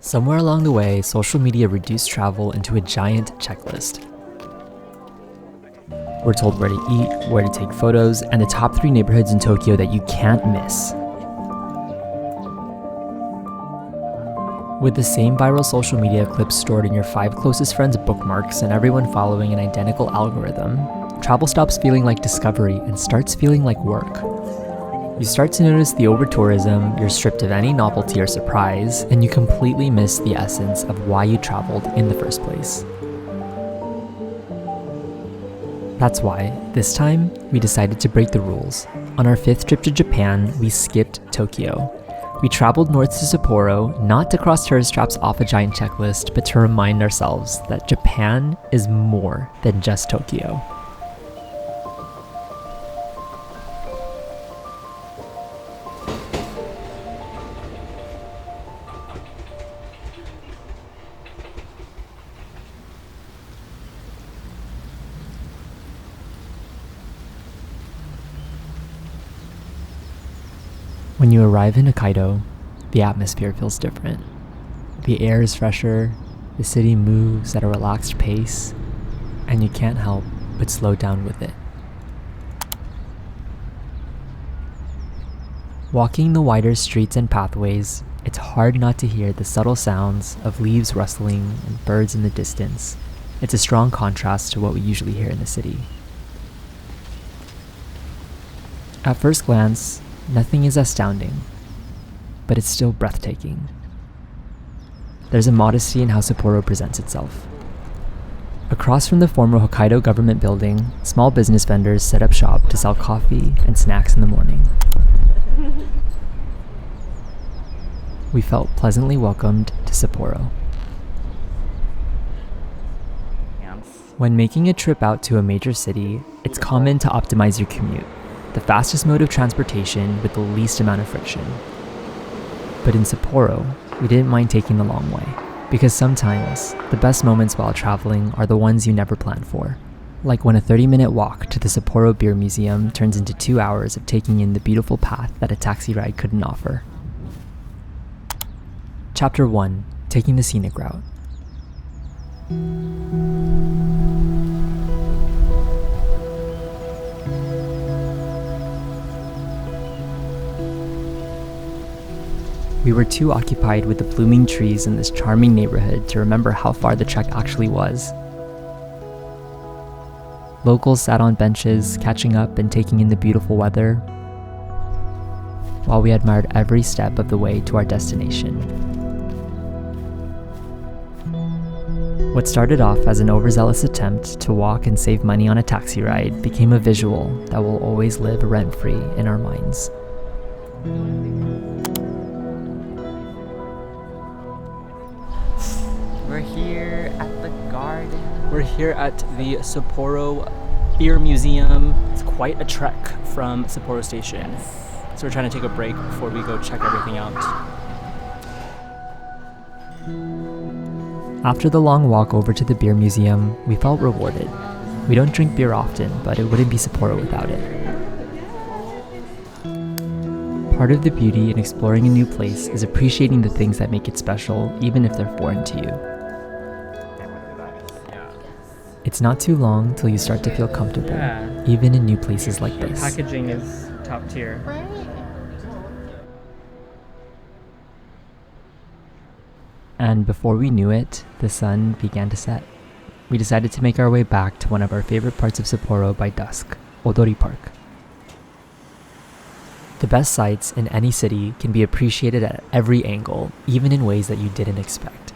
Somewhere along the way, social media reduced travel into a giant checklist. We're told where to eat, where to take photos, and the top 3 neighborhoods in Tokyo that you can't miss. With the same viral social media clips stored in your 5 closest friends' bookmarks and everyone following an identical algorithm, travel stops feeling like discovery and starts feeling like work. You start to notice the over-tourism, you're stripped of any novelty or surprise, and you completely miss the essence of why you traveled in the first place. That's why, this time, we decided to break the rules. On our 5th trip to Japan, we skipped Tokyo. We traveled north to Sapporo, not to cross tourist traps off a giant checklist, but to remind ourselves that Japan is more than just Tokyo. When you arrive in Hokkaido, the atmosphere feels different. The air is fresher, the city moves at a relaxed pace, and you can't help but slow down with it. Walking the wider streets and pathways, it's hard not to hear the subtle sounds of leaves rustling and birds in the distance. It's a strong contrast to what we usually hear in the city. At first glance, nothing is astounding, but it's still breathtaking. There's a modesty in how Sapporo presents itself. Across from the former Hokkaido government building, small business vendors set up shop to sell coffee and snacks in the morning. We felt pleasantly welcomed to Sapporo. When making a trip out to a major city, it's common to optimize your commute, the fastest mode of transportation with the least amount of friction. But in Sapporo, we didn't mind taking the long way, because sometimes the best moments while traveling are the ones you never plan for, like when a 30-minute walk to the Sapporo Beer Museum turns into 2 hours of taking in the beautiful path that a taxi ride couldn't offer. Chapter 1: Taking the Scenic Route. We were too occupied with the blooming trees in this charming neighborhood to remember how far the trek actually was. Locals sat on benches, catching up and taking in the beautiful weather, while we admired every step of the way to our destination. What started off as an overzealous attempt to walk and save money on a taxi ride became a visual that will always live rent-free in our minds. We're here at the garden. We're here at the Sapporo Beer Museum. It's quite a trek from Sapporo Station. So we're trying to take a break before we go check everything out. After the long walk over to the beer museum, we felt rewarded. We don't drink beer often, but it wouldn't be Sapporo without it. Part of the beauty in exploring a new place is appreciating the things that make it special, even if they're foreign to you. It's not too long till you start to feel comfortable, even in new places like this. Packaging is top tier. And before we knew it, the sun began to set. We decided to make our way back to one of our favorite parts of Sapporo by dusk, Odori Park. The best sights in any city can be appreciated at every angle, even in ways that you didn't expect.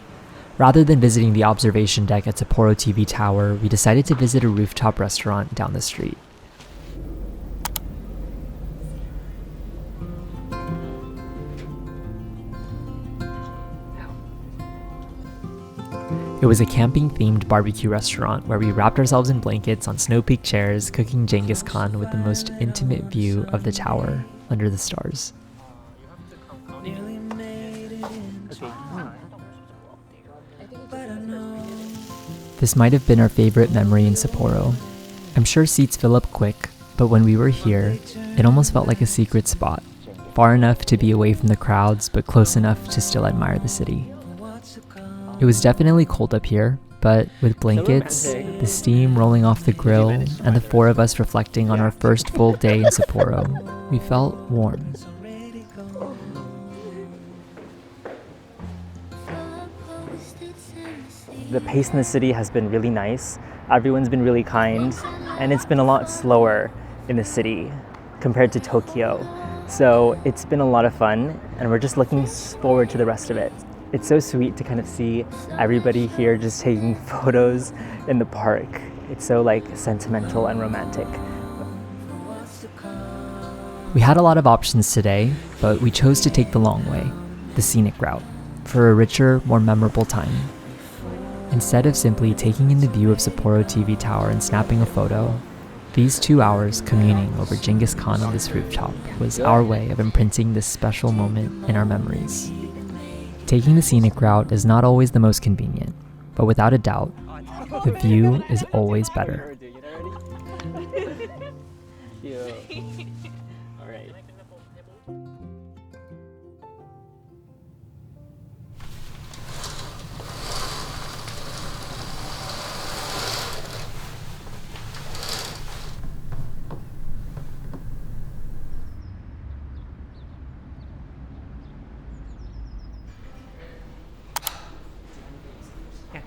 Rather than visiting the observation deck at Sapporo TV Tower, we decided to visit a rooftop restaurant down the street. It was a camping-themed barbecue restaurant where we wrapped ourselves in blankets on snow-peaked chairs, cooking Genghis Khan with the most intimate view of the tower under the stars. This might have been our favorite memory in Sapporo. I'm sure seats fill up quick, but when we were here, it almost felt like a secret spot, far enough to be away from the crowds, but close enough to still admire the city. It was definitely cold up here, but with blankets, the steam rolling off the grill, and the four of us reflecting on our first full day in Sapporo, we felt warm. The pace in the city has been really nice. Everyone's been really kind, and it's been a lot slower in the city compared to Tokyo. So it's been a lot of fun, and we're just looking forward to the rest of it. It's so sweet to kind of see everybody here just taking photos in the park. It's so like sentimental and romantic. We had a lot of options today, but we chose to take the long way, the scenic route, for a richer, more memorable time. Instead of simply taking in the view of Sapporo TV Tower and snapping a photo, these 2 hours communing over Genghis Khan on this rooftop was our way of imprinting this special moment in our memories. Taking the scenic route is not always the most convenient, but without a doubt, the view is always better.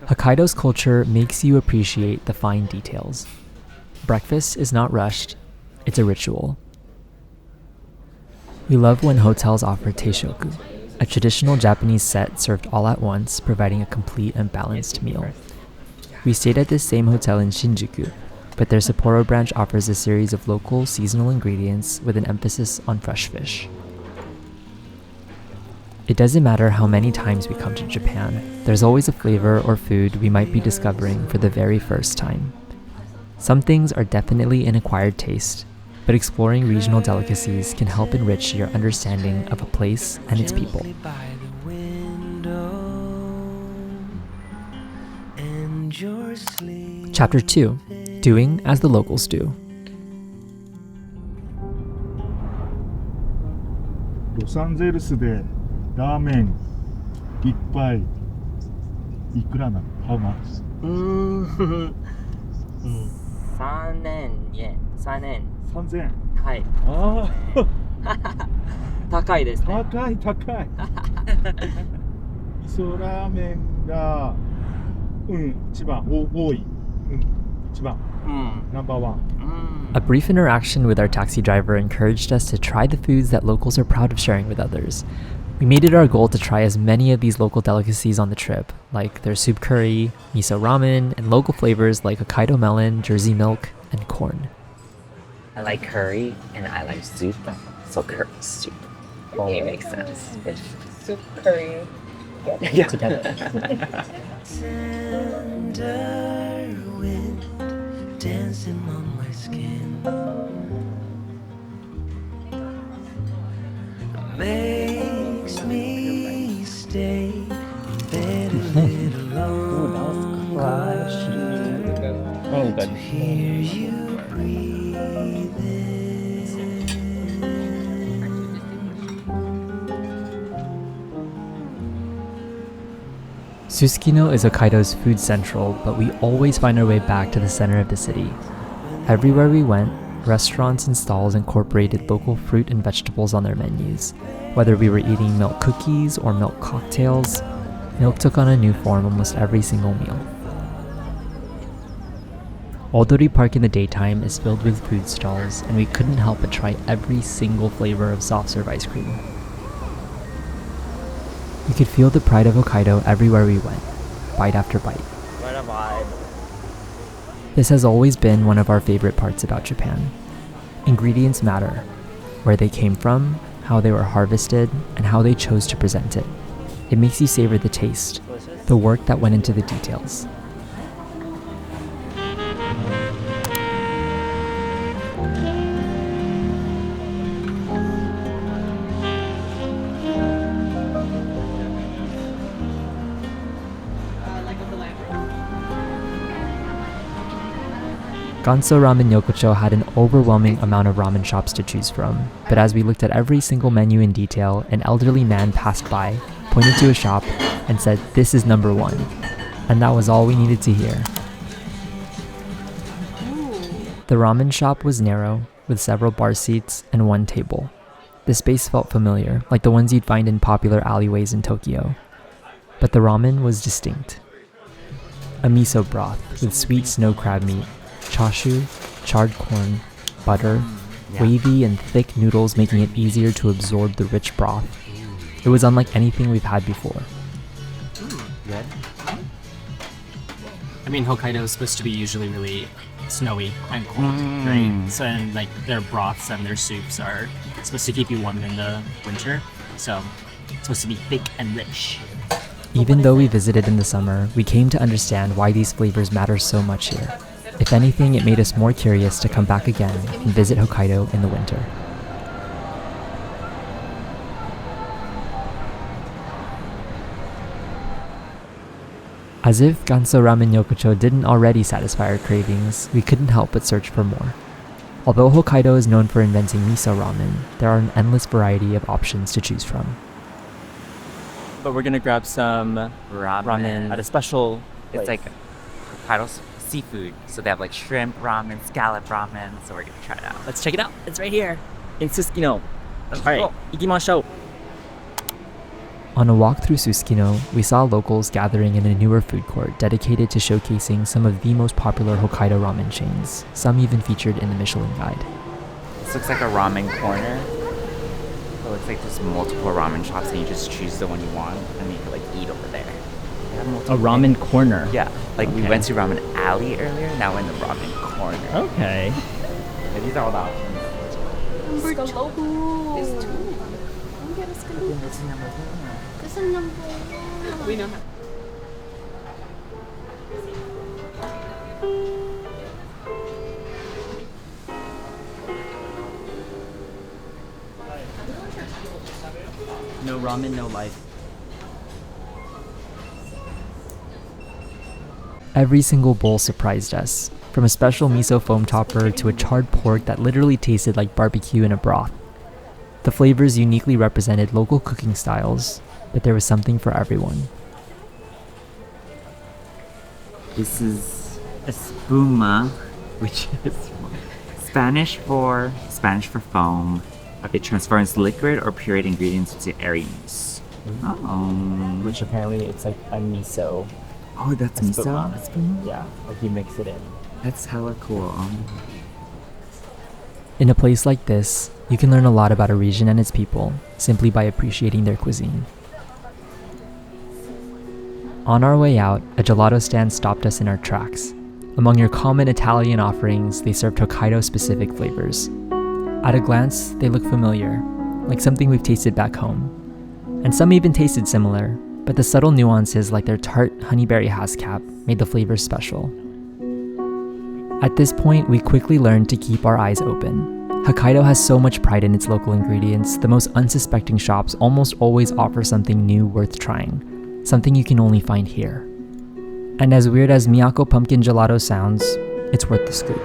Hokkaido's culture makes you appreciate the fine details. Breakfast is not rushed, it's a ritual. We love when hotels offer teishoku, a traditional Japanese set served all at once, providing a complete and balanced meal. We stayed at this same hotel in Shinjuku, but their Sapporo branch offers a series of local seasonal ingredients with an emphasis on fresh fish. It doesn't matter how many times we come to Japan, there's always a flavor or food we might be discovering for the very first time. Some things are definitely an acquired taste, but exploring regional delicacies can help enrich your understanding of a place and its people. Chapter 2: Doing as the Locals Do. ロサンゼルスでラーメン一杯いくらなの？ How much? 3,000円。3000円。はい。あ高いですね。あ、高い。味噌ラーメンが一番多い。一番。Number one. A brief interaction with our taxi driver encouraged us to try the foods that locals are proud of sharing with others. We made it our goal to try as many of these local delicacies on the trip, like their soup curry, miso ramen, and local flavors like Hokkaido melon, Jersey milk, and corn. I like curry and I like soup, so curry soup. Okay, makes sense. Soup curry. Yeah. Together. Tender wind dancing on my skin makes me stay in bed a little longer to hear you breathing. Susukino is Hokkaido's food central, but we always find our way back to the center of the city. Everywhere we went, restaurants and stalls incorporated local fruit and vegetables on their menus. Whether we were eating milk cookies or milk cocktails, milk took on a new form almost every single meal. Odori Park in the daytime is filled with food stalls, and we couldn't help but try every single flavor of soft serve ice cream. We could feel the pride of Hokkaido everywhere we went, bite after bite. What a vibe. This has always been one of our favorite parts about Japan. Ingredients matter. Where they came from, how they were harvested, and how they chose to present it. It makes you savor the taste, the work that went into the details. Ganso Ramen Yokocho had an overwhelming amount of ramen shops to choose from, but as we looked at every single menu in detail, an elderly man passed by, pointed to a shop, and said, "This is number one." And that was all we needed to hear. The ramen shop was narrow, with several bar seats and one table. The space felt familiar, like the ones you'd find in popular alleyways in Tokyo. But the ramen was distinct. A miso broth with sweet snow crab meat, chashu, charred corn, butter, wavy and thick noodles making it easier to absorb the rich broth. It was unlike anything we've had before. Good. I mean, Hokkaido is supposed to be usually really snowy and cold, right? So, and like their broths and their soups are supposed to keep you warm in the winter. So, it's supposed to be thick and rich. Even though we visited in the summer, we came to understand why these flavors matter so much here. If anything, it made us more curious to come back again and visit Hokkaido in the winter. As if Ganso Ramen Yokocho didn't already satisfy our cravings, we couldn't help but search for more. Although Hokkaido is known for inventing miso ramen, there are an endless variety of options to choose from. But we're gonna grab some ramen at a special It's place. like Hokkaido's seafood. So they have like shrimp ramen, scallop ramen. So we're gonna try it out. Let's check it out. It's right here. It's Suskino. Let's All right, go. ikimashou. On a walk through Suskino, we saw locals gathering in a newer food court dedicated to showcasing some of the most popular Hokkaido ramen chains, some even featured in the Michelin Guide. This looks like a ramen corner. It looks like there's multiple ramen shops and you just choose the one you want and you can like eat over there. They have A multiple ramen corner. Yeah, like we Okay. went to Ramen Alley earlier, now we're in the ramen corner. Okay. Yeah, these are all the options. Number two. It's two. This is number one. This is number one. We know how. No ramen, no life. Every single bowl surprised us, from a special miso foam topper to a charred pork that literally tasted like barbecue in a broth. The flavors uniquely represented local cooking styles, but there was something for everyone. This is espuma, which is Spanish for foam. It transforms liquid or pureed ingredients into airy mousse. Oh, Which apparently it's like a miso. oh, that's Espuma. miso. Espuma? Yeah, like you mix it in. That's hella cool. In a place like this, you can learn a lot about a region and its people simply by appreciating their cuisine. On our way out, a gelato stand stopped us in our tracks. Among your common Italian offerings, they served Hokkaido-specific flavors. At a glance, they look familiar, like something we've tasted back home. And some even tasted similar, but the subtle nuances like their tart honeyberry hascap made the flavors special. At this point, we quickly learned to keep our eyes open. Hokkaido has so much pride in its local ingredients, the most unsuspecting shops almost always offer something new worth trying, something you can only find here. And as weird as Miyako pumpkin gelato sounds, it's worth the scoop.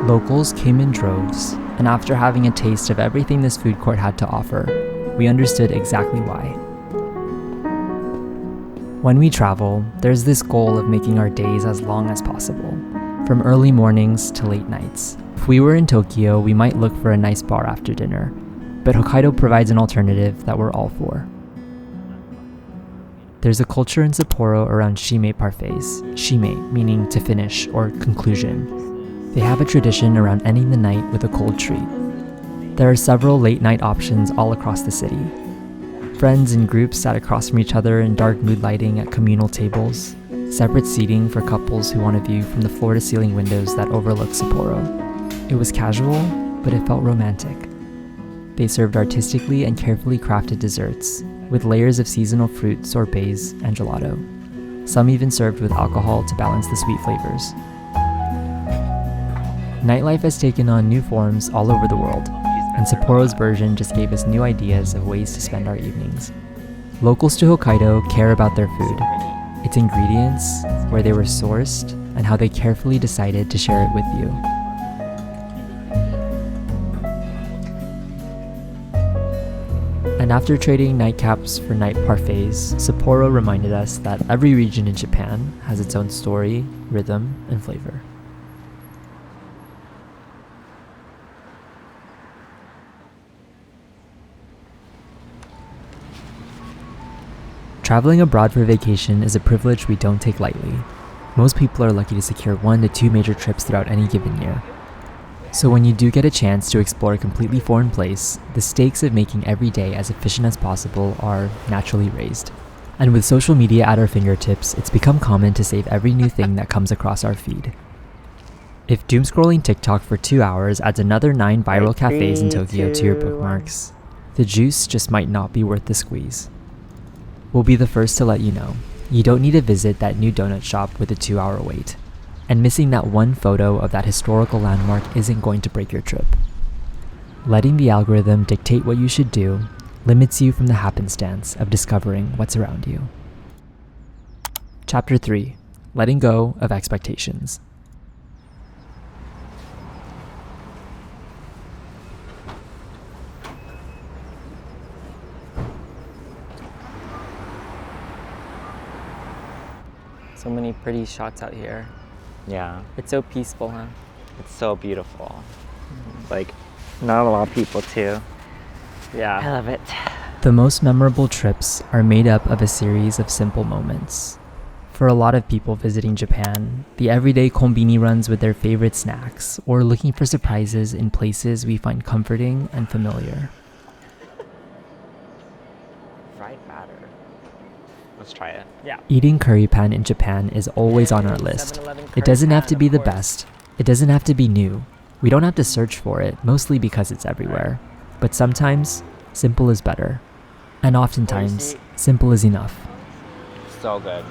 Locals came in droves, and after having a taste of everything this food court had to offer, we understood exactly why. When we travel, there's this goal of making our days as long as possible, from early mornings to late nights. If we were in Tokyo, we might look for a nice bar after dinner, but Hokkaido provides an alternative that we're all for. There's a culture in Sapporo around shime parfaits, shime meaning to finish or conclusion. They have a tradition around ending the night with a cold treat. There are several late-night options all across the city. Friends and groups sat across from each other in dark mood lighting at communal tables, separate seating for couples who want a view from the floor-to-ceiling windows that overlook Sapporo. It was casual, but it felt romantic. They served artistically and carefully crafted desserts, with layers of seasonal fruit, sorbets, and gelato. Some even served with alcohol to balance the sweet flavors. Nightlife has taken on new forms all over the world, and Sapporo's version just gave us new ideas of ways to spend our evenings. Locals to Hokkaido care about their food, its ingredients, where they were sourced, and how they carefully decided to share it with you. And after trading nightcaps for night parfaits, Sapporo reminded us that every region in Japan has its own story, rhythm, and flavor. Traveling abroad for vacation is a privilege we don't take lightly. Most people are lucky to secure 1 to 2 major trips throughout any given year. So when you do get a chance to explore a completely foreign place, the stakes of making every day as efficient as possible are naturally raised. And with social media at our fingertips, it's become common to save every new thing that comes across our feed. If doom scrolling TikTok for 2 hours adds another 9 viral cafes in Tokyo to your bookmarks, the juice just might not be worth the squeeze. We'll be the first to let you know. You don't need to visit that new donut shop with a 2-hour wait. And missing that one photo of that historical landmark isn't going to break your trip. Letting the algorithm dictate what you should do limits you from the happenstance of discovering what's around you. Chapter 3. Letting go of expectations. So many pretty shots out here. Yeah, It's so peaceful, huh? it's so beautiful. Like, not a lot of people too. I Yeah. love it. The most memorable trips are made up of a series of simple moments. For a lot of people visiting Japan, the everyday konbini runs with their favorite snacks, or looking for surprises in places we find comforting and familiar. Fried batter. Let's try it. Yeah. Eating curry pan in Japan is always on our list. 7-Eleven It curry doesn't have pan, to be of the course. best. It doesn't have to be new. We don't have to search for it, mostly because it's everywhere. But sometimes, simple is better. And oftentimes, simple is enough. So good.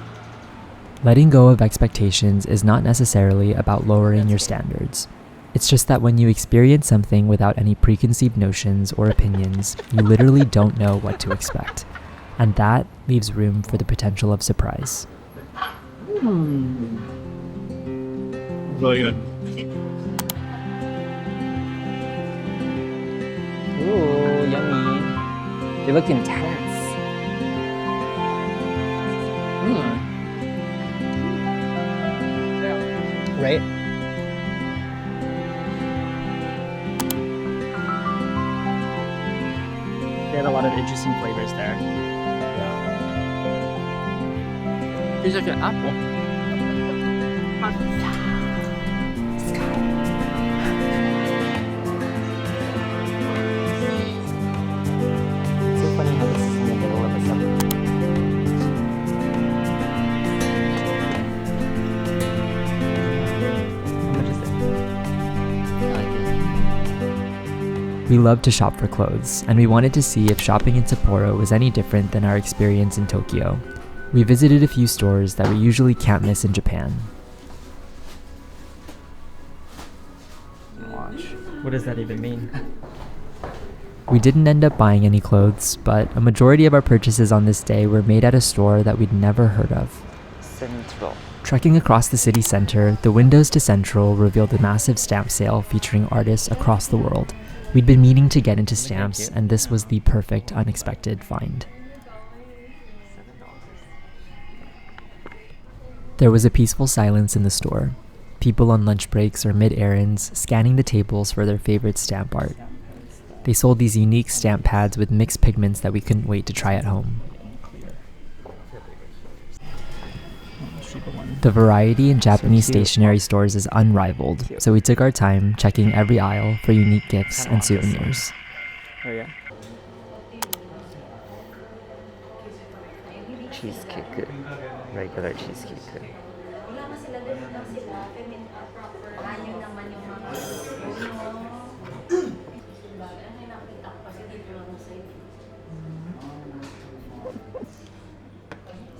Letting go of expectations is not necessarily about lowering your standards. It's just that when you experience something without any preconceived notions or opinions, you literally don't know what to expect. And that leaves room for the potential of surprise. Really good. Ooh, yummy. They look intense. Right? They had a lot of interesting flavors there. Tastes like an apple. It's so funny how this is in the middle of a summer. How much is it? We love to shop for clothes, and we wanted to see if shopping in Sapporo was any different than our experience in Tokyo. We visited a few stores that we usually can't miss in Japan. Watch. What does that even mean? We didn't end up buying any clothes, but a majority of our purchases on this day were made at a store that we'd never heard of. Central. Trekking across the city center, the windows to Central revealed a massive stamp sale featuring artists across the world. We'd been meaning to get into stamps, and this was the perfect unexpected find. There was a peaceful silence in the store. People on lunch breaks or mid-errands scanning the tables for their favorite stamp art. They sold these unique stamp pads with mixed pigments that we couldn't wait to try at home. The variety in Japanese stationery stores is unrivaled, so we took our time checking every aisle for unique gifts and souvenirs. Oh yeah. Cheesecake. Regular cheesecake.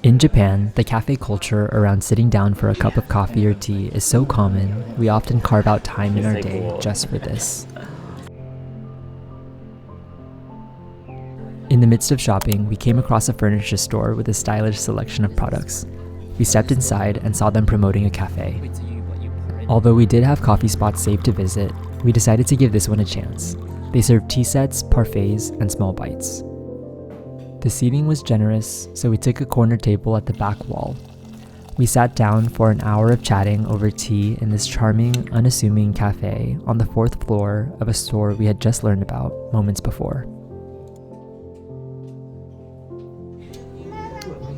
In Japan, the cafe culture around sitting down for a cup of coffee or tea is so common, we often carve out time in our day just for this. In the midst of shopping, we came across a furniture store with a stylish selection of products. We stepped inside and saw them promoting a cafe. Although we did have coffee spots saved to visit, we decided to give this one a chance. They served tea sets, parfaits, and small bites. The seating was generous, so we took a corner table at the back wall. We sat down for an hour of chatting over tea in this charming, unassuming cafe on the 4th floor of a store we had just learned about moments before.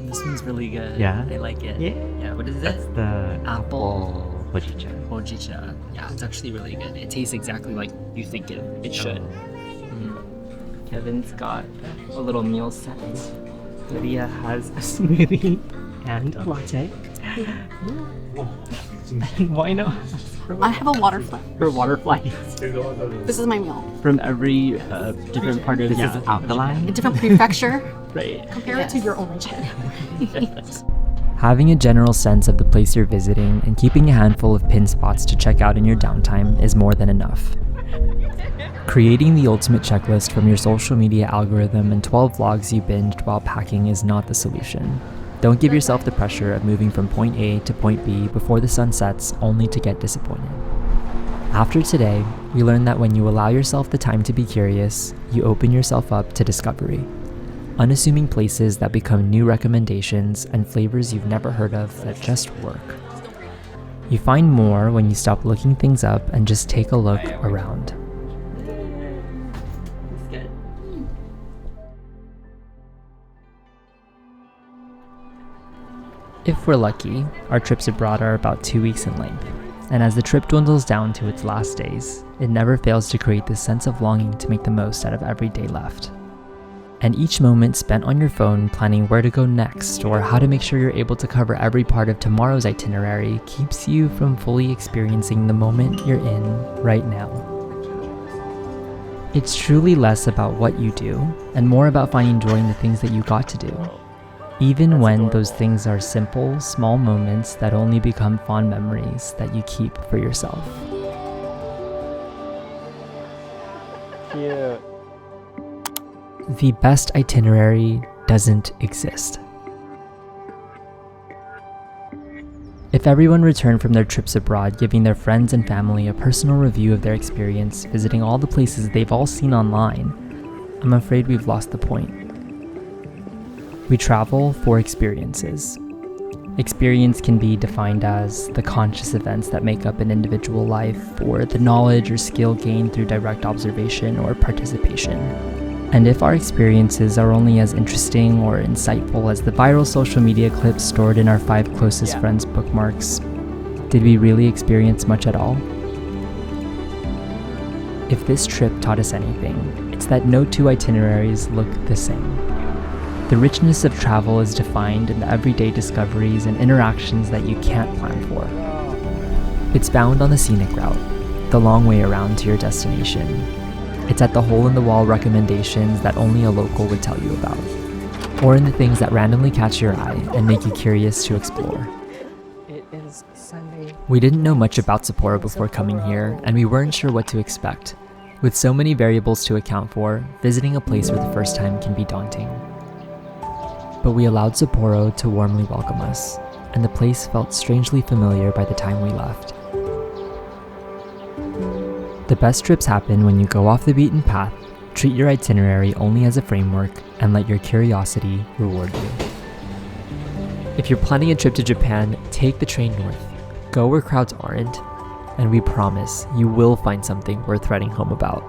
This one's really good. Yeah? I like it. Yeah. What is That's it? the Apple hojicha. Hojicha. Yeah, it's actually really good. It tastes exactly like you think it should. Kevin's got a little meal set. Lydia has a smoothie and a latte. Why not? I have a water flat. For water flight This is my meal. from every different part of This is alkaline. A different prefecture. right. Compare it to your origin. Having a general sense of the place you're visiting and keeping a handful of pin spots to check out in your downtime is more than enough. Creating the ultimate checklist from your social media algorithm and 12 vlogs you binged while packing is not the solution. Don't give yourself the pressure of moving from point A to point B before the sun sets only to get disappointed. After today, we learned that when you allow yourself the time to be curious, you open yourself up to discovery. Unassuming places that become new recommendations and flavors you've never heard of that just work. You find more when you stop looking things up and just take a look around. If we're lucky, our trips abroad are about 2 weeks in length, and as the trip dwindles down to its last days, it never fails to create this sense of longing to make the most out of every day left. And each moment spent on your phone planning where to go next or how to make sure you're able to cover every part of tomorrow's itinerary keeps you from fully experiencing the moment you're in right now. It's truly less about what you do and more about finding joy in the things that you got to do. Even when those things are simple, small moments that only become fond memories that you keep for yourself. Cute. The best itinerary doesn't exist. If everyone returned from their trips abroad giving their friends and family a personal review of their experience visiting all the places they've all seen online, I'm afraid we've lost the point. We travel for experiences. Experience can be defined as the conscious events that make up an individual life, or the knowledge or skill gained through direct observation or participation. And if our experiences are only as interesting or insightful as the viral social media clips stored in our 5 closest friends' bookmarks, did we really experience much at all? If this trip taught us anything, it's that no 2 itineraries look the same. The richness of travel is defined in the everyday discoveries and interactions that you can't plan for. It's bound on the scenic route, the long way around to your destination. It's at the hole-in-the-wall recommendations that only a local would tell you about, or in the things that randomly catch your eye and make you curious to explore. It is Sunday. We didn't know much about Sapporo before coming here, and we weren't sure what to expect. With so many variables to account for, visiting a place for the first time can be daunting. But we allowed Sapporo to warmly welcome us, and the place felt strangely familiar by the time we left. The best trips happen when you go off the beaten path, treat your itinerary only as a framework, and let your curiosity reward you. If you're planning a trip to Japan, take the train north. Go where crowds aren't, and we promise you will find something worth writing home about.